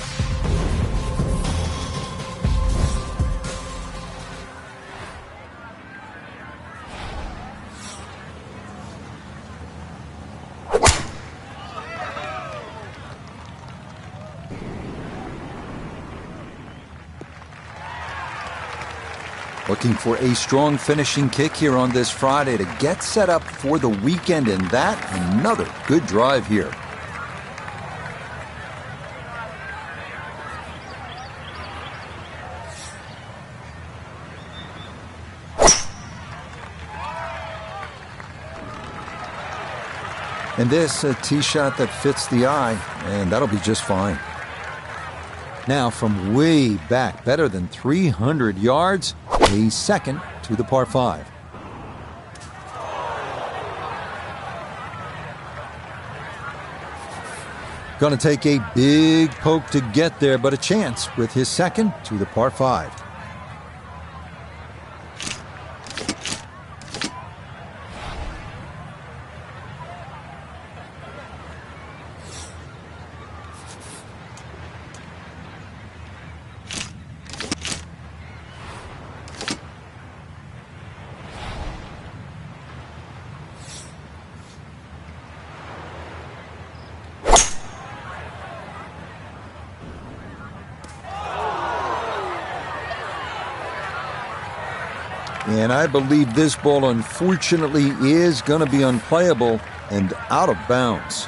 Looking for a strong finishing kick here on this Friday to get set up for the weekend, and that another good drive here. And this a tee shot that fits the eye, and that'll be just fine. Now from way back, better than 300 yards, a second to the par 5. Going to take a big poke to get there, but a chance with his second to the par 5. And I believe this ball, unfortunately, is going to be unplayable and out of bounds.